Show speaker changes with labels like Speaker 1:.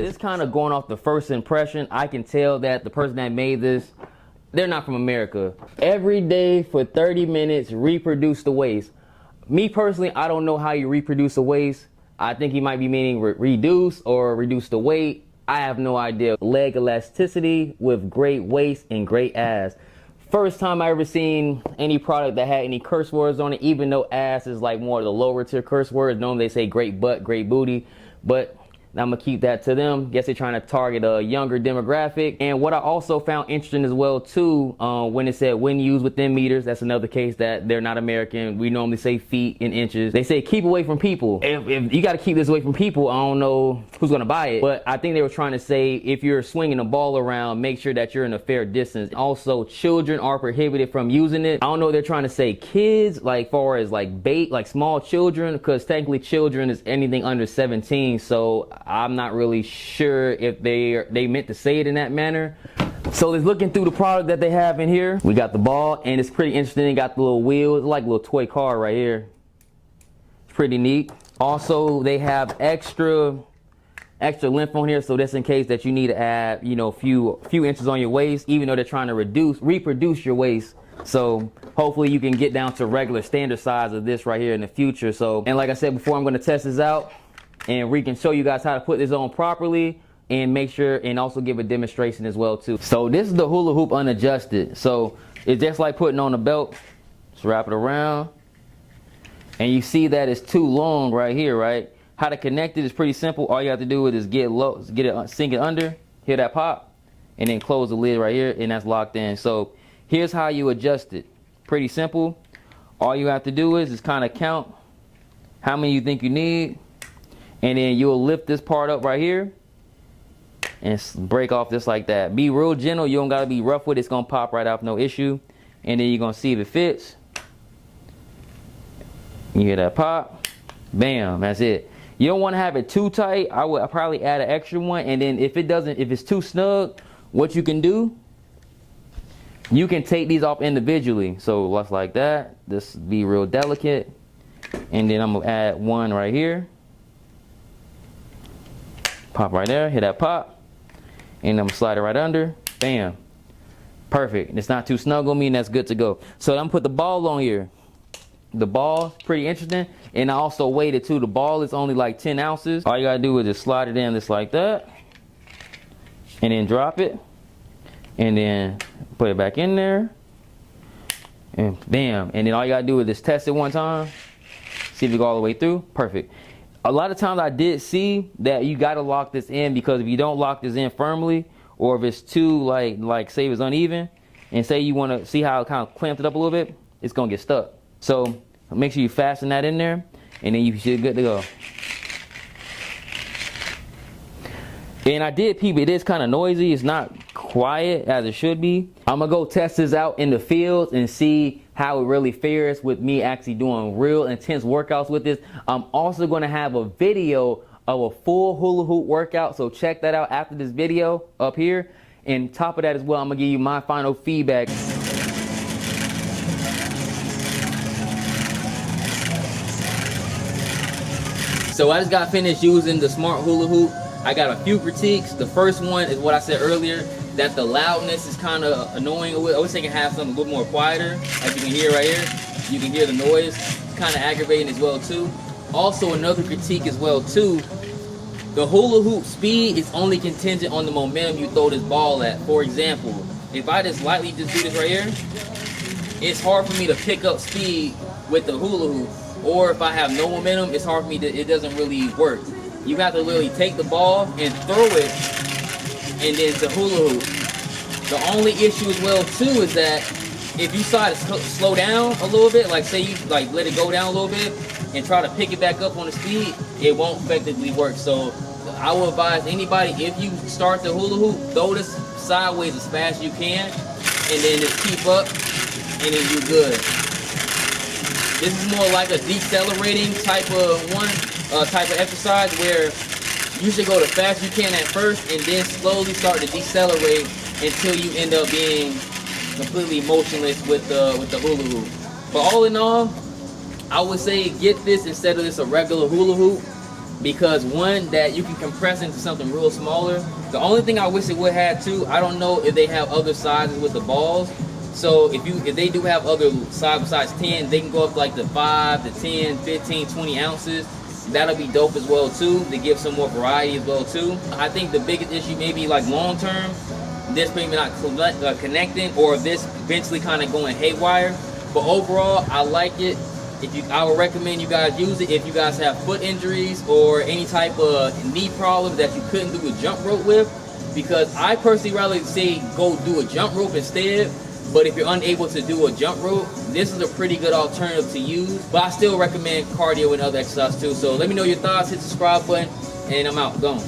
Speaker 1: This kind of going off the first impression, I can tell that the person that made this, they're not from America. Every day for 30 minutes, reproduce the waist. Me personally, I don't know how you reproduce the waist. I think he might be meaning reduce or reduce the weight. I have no idea. Leg elasticity with great waist and great ass. First time I ever seen any product that had any curse words on it, even though ass is like more of the lower tier curse words. Normally they say great butt, great booty, but I'm gonna keep that to them. Guess they're trying to target a younger demographic. And what I also found interesting as well too, when it said when used within meters, that's another case that they're not American. We normally say feet in inches. They say keep away from people. If you gotta keep this away from people, I don't know who's gonna buy it. But I think they were trying to say if you're swinging a ball around, make sure that you're in a fair distance. Also, children are prohibited from using it. I don't know if they're trying to say kids, like far as like bait, like small children, because technically children is anything under 17. So I'm not really sure if they meant to say it in that manner. So let's looking through the product that they have in here. We got the ball, and it's pretty interesting. It got the little wheels, like a little toy car right here. It's pretty neat. Also, they have extra length on here, so just in case that you need to add, you know, few inches on your waist, even though they're trying to reproduce your waist. So hopefully you can get down to regular standard size of this right here in the future. So, and like I said before, I'm going to test this out, and we can show you guys how to put this on properly and make sure, and also give a demonstration as well too. So this is the hula hoop unadjusted. So it's just like putting on a belt. Just wrap it around, and you see that it's too long right here, right? How to connect it is pretty simple. All you have to do is get low, sink it under, hear that pop, and then close the lid right here, and that's locked in. So here's how you adjust it. Pretty simple. All you have to do is kind of count how many you think you need, and then you'll lift this part up right here and break off just like that. Be real gentle. You don't got to be rough with it. It's going to pop right off, no issue. And then you're going to see if it fits. You hear that pop. Bam. That's it. You don't want to have it too tight. I would probably add an extra one. And then if it's too snug, what you can do, you can take these off individually. So just like that. Just be real delicate. And then I'm going to add one right here. Pop right there, hit that pop, and I'm gonna slide it right under. Bam, perfect. It's not too snug on me, and that's good to go. So I'm gonna put the ball on here. The ball, pretty interesting, and I also weighed it too. The ball is only like 10 ounces. All you gotta do is just slide it in just like that, and then drop it, and then put it back in there, and bam. And then all you gotta do is just test it one time, see if it go all the way through. Perfect. A lot of times I did see that you got to lock this in, because if you don't lock this in firmly, or if it's too like say it's uneven, and say you want to see how it kind of clamped it up a little bit, it's going to get stuck. So make sure you fasten that in there, and then you should be good to go. And I did peep, it is kind of noisy. It's not quiet as it should be. I'm going to go test this out in the fields and see how it really fares with me actually doing real intense workouts with this. I'm also going to have a video of a full hula hoop workout, so check that out after this video up here. And top of that as well, I'm going to give you my final feedback. So I just got finished using the smart hula hoop. I got a few critiques. The first one is what I said earlier, that the loudness is kind of annoying. I wish they could have something a little more quieter. As you can hear right here, you can hear the noise. Kind of aggravating as well too. Also, another critique as well too, the hula hoop speed is only contingent on the momentum you throw this ball at. For example, if I just lightly do this right here, it's hard for me to pick up speed with the hula hoop. Or if I have no momentum, it's hard for me to, it doesn't really work. You have to literally take the ball and throw it, and then the hula hoop. The only issue as well too is that if you try to slow down a little bit, like say you like let it go down a little bit and try to pick it back up on the speed, it won't effectively work. So I will advise anybody, if you start the hula hoop, throw this sideways as fast as you can, and then just keep up, and then you're good. This is more like a decelerating type of type of exercise, where you should go the fast you can at first and then slowly start to decelerate until you end up being completely motionless with the hula hoop. But all in all, I would say get this instead of just a regular hula hoop. because one, that you can compress into something real smaller. The only thing I wish it would have too, I don't know if they have other sizes with the balls. So if they do have other size besides 10, they can go up to like the 5, the 10, 15, 20 ounces. That'll be dope as well too, to give some more variety as well too. I think the biggest issue maybe like long term, this maybe not connecting, or this eventually kind of going haywire. But overall, I like it. I would recommend you guys use it if you guys have foot injuries or any type of knee problem that you couldn't do a jump rope with, because I personally rather say go do a jump rope instead. But if you're unable to do a jump rope, this is a pretty good alternative to use. But I still recommend cardio and other exercise too. So let me know your thoughts, hit the subscribe button, and I'm out. Gone.